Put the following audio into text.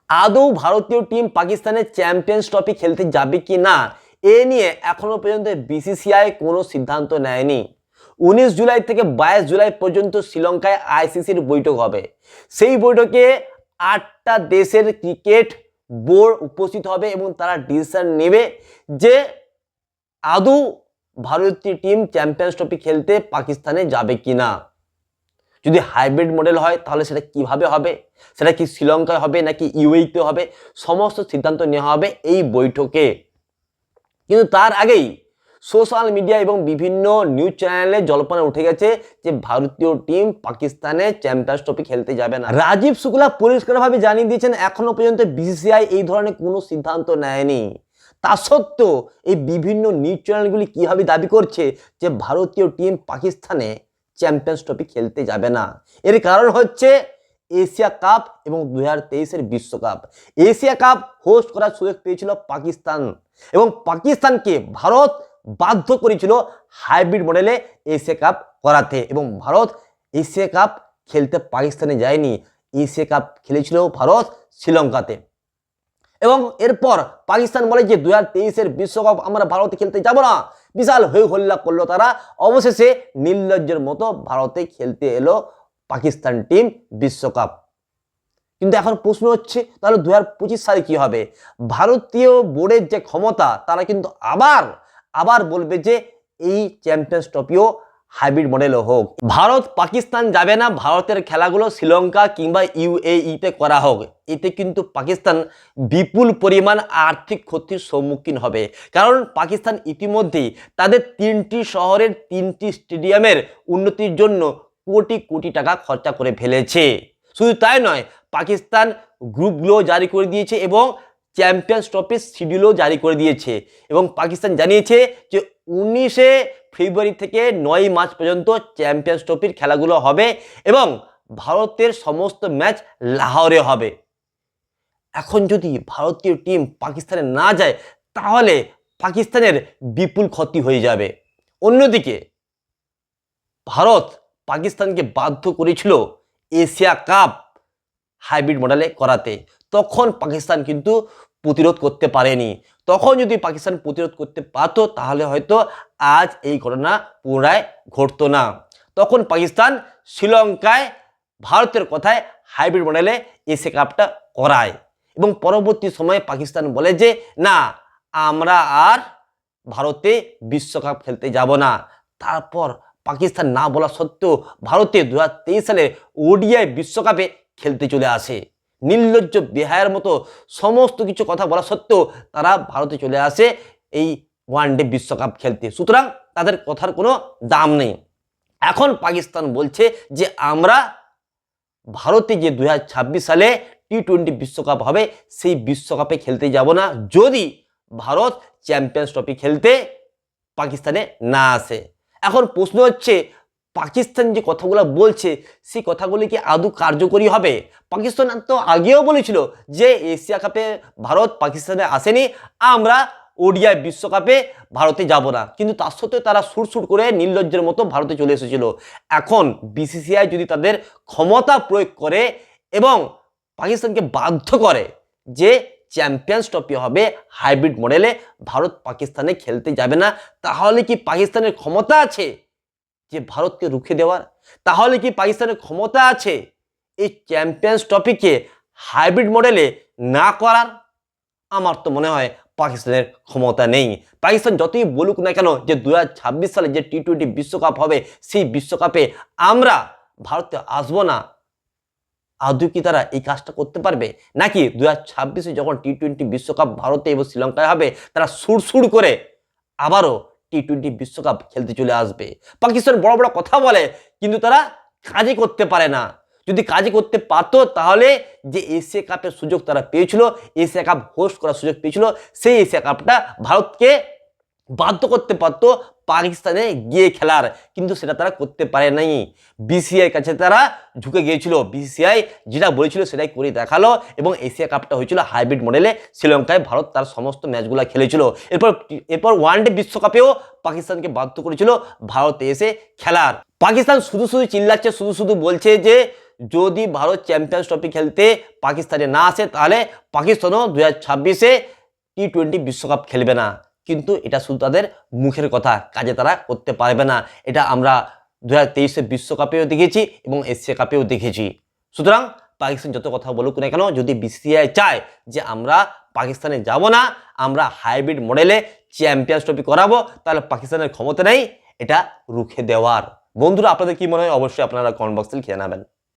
আদৌ ভারতীয় টিম পাকিস্তানের চ্যাম্পিয়ন্স ট্রফি খেলতে যাবে কি না এ নিয়ে এখনো পর্যন্ত বিসিসিআই কোনো সিদ্ধান্ত নেয়নি। 19 জুলাই থেকে 22 জুলাই পর্যন্ত শ্রীলঙ্কায় আইসিসির বৈঠক হবে। সেই বৈঠকে 8টা দেশের ক্রিকেট বোর্ড উপস্থিত হবে এবং তারা ডিসিশন নেবে যে আদৌ ভারতীয় টিম চ্যাম্পিয়ন্স ট্রফি খেলতে পাকিস্তানে যাবে কি না। যদি হাইব্রিড মডেল হয় তাহলে সেটা কিভাবে হবে, সেটা কি শ্রীলঙ্কায় হবে নাকি ইউএইতে হবে, সমস্ত সিদ্ধান্ত নেওয়া হবে এই বৈঠকে। কিন্তু তার আগেই সোশ্যাল মিডিয়া এবং বিভিন্ন নিউজ চ্যানেলে জল্পনা উঠে গেছে যে ভারতীয় টিম পাকিস্তানে চ্যাম্পিয়ন্স ট্রফি খেলতে যাবে না। রাজীব শুক্লা পরিষ্কারভাবে জানিয়ে দিয়েছেন এখনো পর্যন্ত বিসিসিআই এই ধরনের কোনো সিদ্ধান্ত নেয়নি। তা সত্ত্বেও এই বিভিন্ন নিউজ চ্যানেলগুলি কিভাবে দাবি করছে যে ভারতীয় টিম পাকিস্তানে চ্যাম্পিয়ন্স ট্রফি খেলতে যাবে না। এর কারণ হচ্ছে এশিয়া কাপ এবং 2023-এর বিশ্বকাপ। এশিয়া কাপ হোস্ট করার সুযোগ পেয়েছিল পাকিস্তান এবং পাকিস্তানকে ভারত বাধ্য করেছিল হাইব্রিড মডেলে এশিয়া কাপ করাতে এবং ভারত এশিয়া কাপ খেলতে পাকিস্তানে যায়নি। এশিয়া কাপ খেলেছিল ভারত শ্রীলঙ্কাতে এবং এরপর পাকিস্তান বলে যে 2023-এর বিশ্বকাপ আমরা ভারতে খেলতে যাব না। বিশাল হই হল্লা করলো তারা। অবশেষে নির্লজ্জের মতো ভারতে খেলতে এলো পাকিস্তান টিম বিশ্বকাপ। কিন্তু এখন প্রশ্ন হচ্ছে তাহলে 2025 সালে কি হবে? ভারতীয় বোর্ডের যে ক্ষমতা তারা কিন্তু আবার বলবে যে এই চ্যাম্পিয়ন্স ট্রফিও হাইব্রিড মডেলও হোক। ভারত পাকিস্তান যাবে না, ভারতের খেলাগুলো শ্রীলঙ্কা কিংবা ইউএইতে করা হোক। এতে কিন্তু পাকিস্তান বিপুল পরিমাণ আর্থিক ক্ষতির সম্মুখীন হবে, কারণ পাকিস্তান ইতিমধ্যেই তাদের 3টি শহরের 3টি স্টেডিয়ামের উন্নতির জন্য কোটি কোটি টাকা খরচা করে ফেলেছে। শুধু তাই নয়, পাকিস্তান গ্রুপগুলো জারি করে দিয়েছে এবং চ্যাম্পিয়ন্স ট্রফির শিডিউলও জারি করে দিয়েছে এবং পাকিস্তান জানিয়েছে যে 19 ফেব্রুয়ারি থেকে 9 মার্চ পর্যন্ত চ্যাম্পিয়ন্স ট্রফির খেলাগুলো হবে এবং ভারতের সমস্ত ম্যাচ লাহোরে হবে। এখন যদি ভারতীয় টিম পাকিস্তানে না যায় তাহলে পাকিস্তানের বিপুল ক্ষতি হয়ে যাবে। অন্যদিকে ভারত পাকিস্তানকে বাধ্য করেছিল এশিয়া কাপ হাইব্রিড মডেলে করাতে, তখন পাকিস্তান কিন্তু প্রতিরোধ করতে পারেনি। তখন যদি পাকিস্তান প্রতিরোধ করতে পারতো তাহলে হয়তো আজ এই ঘটনা পুনরায় ঘটতো না। তখন পাকিস্তান শ্রীলঙ্কায় ভারতের কথায় হাইব্রিড মডেলে এশিয়া কাপটা করায় এবং পরবর্তী সময়ে পাকিস্তান বলে যে না, আমরা আর ভারতে বিশ্বকাপ খেলতে যাব না। তারপর পাকিস্তান না বলা সত্ত্বেও ভারতে 2023 সালে ওডিআই বিশ্বকাপে খেলতে চলে আসে। নির্লজ্জ বেহায়ার মতো সমস্ত কিছু কথা বলা সত্ত্বেও তারা ভারতে চলে আসে এই ওয়ানডে বিশ্বকাপ খেলতে। সুতরাং তাদের কথার কোনো দাম নেই। এখন পাকিস্তান বলছে যে আমরা ভারতে যে 2026 সালে টি-20 বিশ্বকাপ হবে সেই বিশ্বকাপে খেলতে যাব না যদি ভারত চ্যাম্পিয়ন্স ট্রফি খেলতে পাকিস্তানে না আসে। এখন প্রশ্ন হচ্ছে পাকিস্তান যে কথাগুলো বলছে সেই কথাগুলি কি আদৌ কার্যকরী হবে? পাকিস্তান তো আগেও বলেছিল যে এশিয়া কাপে ভারত পাকিস্তানে আসেনি, আমরা ওডিআই বিশ্বকাপে ভারতে যাব না, কিন্তু তার সত্ত্বেও তারা সুর করে নির্লজ্জের মতো ভারতে চলে এসেছিল। এখন বিসিসিআই যদি তাদের ক্ষমতা প্রয়োগ করে এবং পাকিস্তানকে বাধ্য করে যে চ্যাম্পিয়ন্স ট্রফি হবে হাইব্রিড মডেলে, ভারত পাকিস্তানে খেলতে যাবে না, তাহলে কি পাকিস্তানের ক্ষমতা আছে যে ভারতকে রুখে দেওয়ার? তাহলে কি পাকিস্তানের ক্ষমতা আছে এই চ্যাম্পিয়ন্স ট্রফিকে হাইব্রিড মডেলে না করার? আমার তো মনে হয় পাকিস্তানের ক্ষমতা নেই। পাকিস্তান যতই বলুক না কেন যে 2026 সালে যে টি-20 বিশ্বকাপ হবে সেই বিশ্বকাপে আমরা ভারতে আসবো না, আদৌ কি তারা এই কাজটা করতে পারবে? নাকি 2026-এ যখন টি-20 বিশ্বকাপ ভারতে এবং শ্রীলঙ্কায় হবে তারা সুর করে আবারও টি-20 বিশ্বকাপ খেলতে চলে আসবে? পাকিস্তান বড় বড় কথা বলে কিন্তু তারা কাজই করতে পারে না। যদি কাজই করতে পারতো তাহলে যে এশিয়া কাপের সুযোগ তারা পেয়েছিল, এশিয়া কাপ হোস্ট করার সুযোগ পেয়েছিল, সেই এশিয়া কাপটা ভারতকে বাধ্য করতে পারতো পাকিস্তানে গিয়ে খেলার, কিন্তু সেটা তারা করতে পারে নাই। বিসিসিআই কাছে তারা ঝুঁকে গিয়েছিল। বিসিসিআই যেটা বলেছিল সেটাই করে দেখালো এবং এশিয়া কাপটা হয়েছিল হাইব্রিড মডেলে। শ্রীলঙ্কায় ভারত তার সমস্ত ম্যাচগুলো খেলেছিল। এরপর ওয়ানডে বিশ্বকাপেও পাকিস্তানকে বাধ্য করেছিল ভারতে এসে খেলার। পাকিস্তান শুধু চিল্লাচ্ছে, শুধু বলছে যে যদি ভারত চ্যাম্পিয়ন্স ট্রফি খেলতে পাকিস্তানে না আসে তাহলে পাকিস্তানও 2026-এ টি-20 বিশ্বকাপ খেলবে না। কিন্তু এটা শুধু তাদের মুখের কথা, কাজে তারা করতে পারবে না। এটা আমরা 2023-এর বিশ্বকাপেও দেখেছি এবং এশিয়া কাপেও দেখেছি। সুতরাং পাকিস্তান যত কথা বলুক না কেন, যদি বিসিসিআই চায় যে আমরা পাকিস্তানে যাব না, আমরা হাইব্রিড মডেলে চ্যাম্পিয়ন্স ট্রফি করাবো, তাহলে পাকিস্তানের ক্ষমতা নেই এটা রুখে দেওয়ার। বন্ধুরা, আপনাদের কি মনে হয় অবশ্যই আপনারা কমেন্ট বক্সে লিখে জানাবেন।